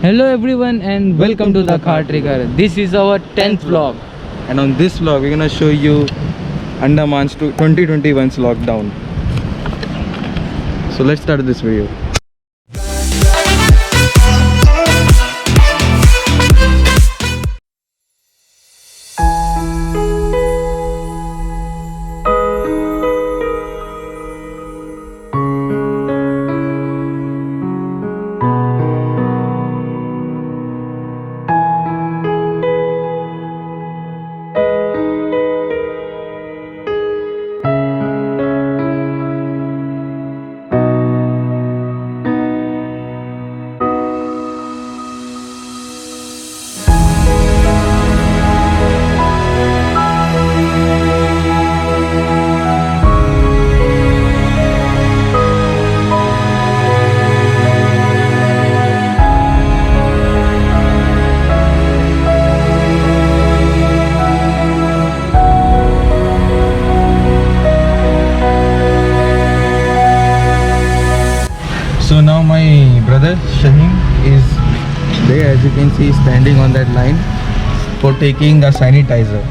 Hello everyone and welcome to the Car Trigger. This is our 10th vlog. And on this vlog we're gonna show you Andaman's 2021's lockdown. So let's start this video. So now my brother Shaheen is there, as you can see, standing on that line for taking a sanitizer.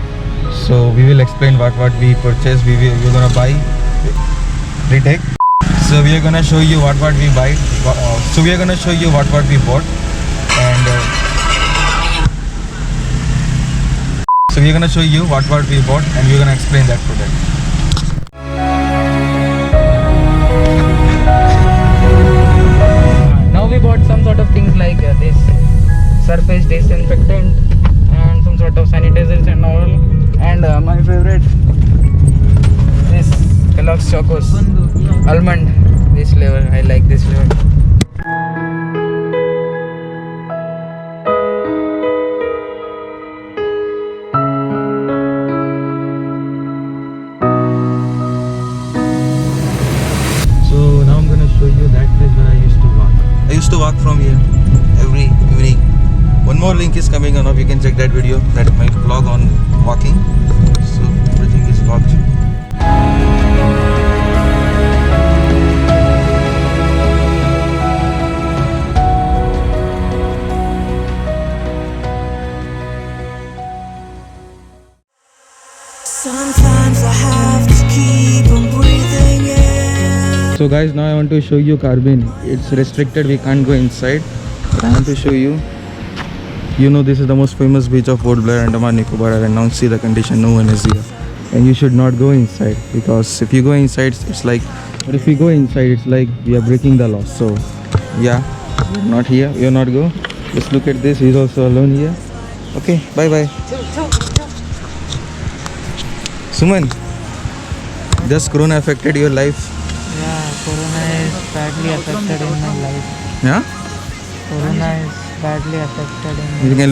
So we will explain what we purchased. We're gonna buy. Retake. So we are gonna show you what we buy. So we are gonna show you what we bought, and so we are gonna show you what we bought, and we're gonna explain that product. We bought some sort of things like this surface disinfectant and some sort of sanitizers and all, and my favorite, this Kellogg's Chocos almond, this flavor. I like this flavor. So now I'm gonna show you that place where I used to walk. I used to walk from here every evening. One more link is coming on up. You can check that video. That my vlog on walking. So everything is vlogged. Sometimes I have to keep on breathing in. So guys, now I want to show you Carbin. It's restricted, we can't go inside. But I want to show you. You know, this is the most famous beach of Port Blair, Andaman Nicobar, and now see the condition, no one is here. And you should not go inside, because if you go inside, it's like, but if you go inside, it's like we are breaking the law. So yeah, not here, you're not go. Just look at this, he's also alone here. Okay, bye bye. Suman, just Corona affected your life? Yeah, Corona is badly affected in my life. Yeah? Corona is badly affected in You can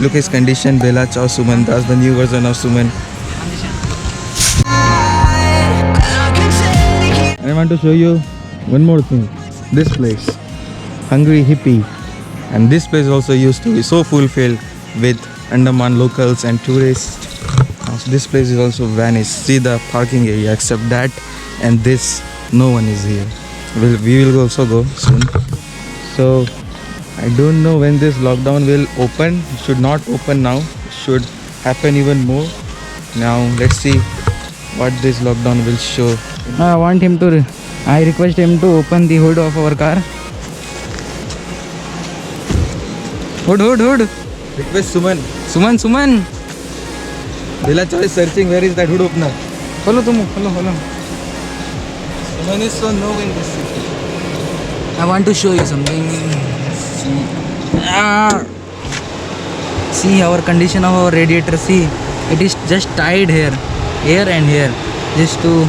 look his condition. Bella Chow Suman. That's the new version of Suman. I want to show you one more thing. This place, Hungry Hippie, and this place also used to be so fulfilled with Andaman locals and tourists. This place is also vanished. See the parking area, except that and this, no one is here. We will also go soon. So I don't know when this lockdown will open. It should not open now. It should happen even more. Now let's see what this lockdown will show. I request him to open the hood of our car. Hood. Request Suman. Suman. Bella Chow is searching where is that hood opener. Follow. Suman is so no in this city. I want to show you something. See our condition of our radiator. See, it is just tied here and here, just to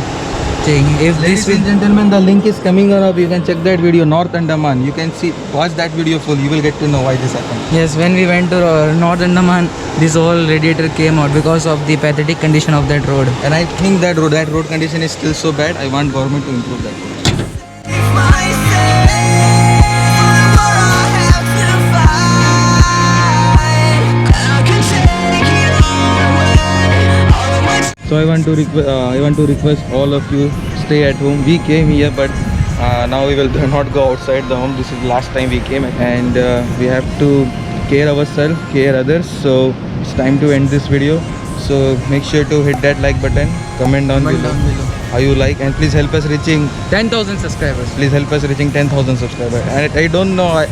check if Ladies this and gentlemen, the link is coming on up. You can check that video, North Andaman. You can watch that video full. You will get to know why this happened. Yes, when we went to North Andaman, this whole radiator came out because of the pathetic condition of that road. And I think that road condition is still so bad. I want government to improve that road. So I want to request all of you, stay at home. We came here, but Now we will not go outside the home. This is the last time we came, and we have to care ourselves, care others. So it's time to end this video. So make sure to hit that like button, comment down below how you like, and please help us reaching 10,000 subscribers. please help us reaching 10,000 subscribers. And I don't know,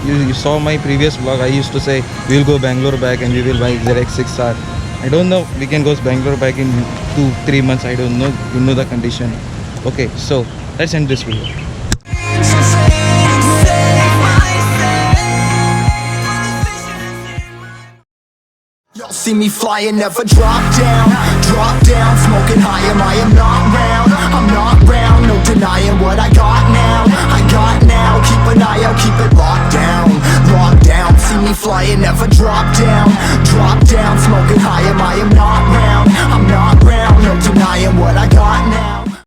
you saw my previous vlog. I used to say we'll go Bangalore back and we will buy ZX6R. I don't know, we can go Bangalore back in 2-3 months. I don't know, you know the condition. Okay, so let's end this video. Y'all see me flying, never drop down, smoking high, I am not round, I'm not round, no denying what I got now, keep an eye out, keep it locked down, see me flying, never drop down, smoking high, I am not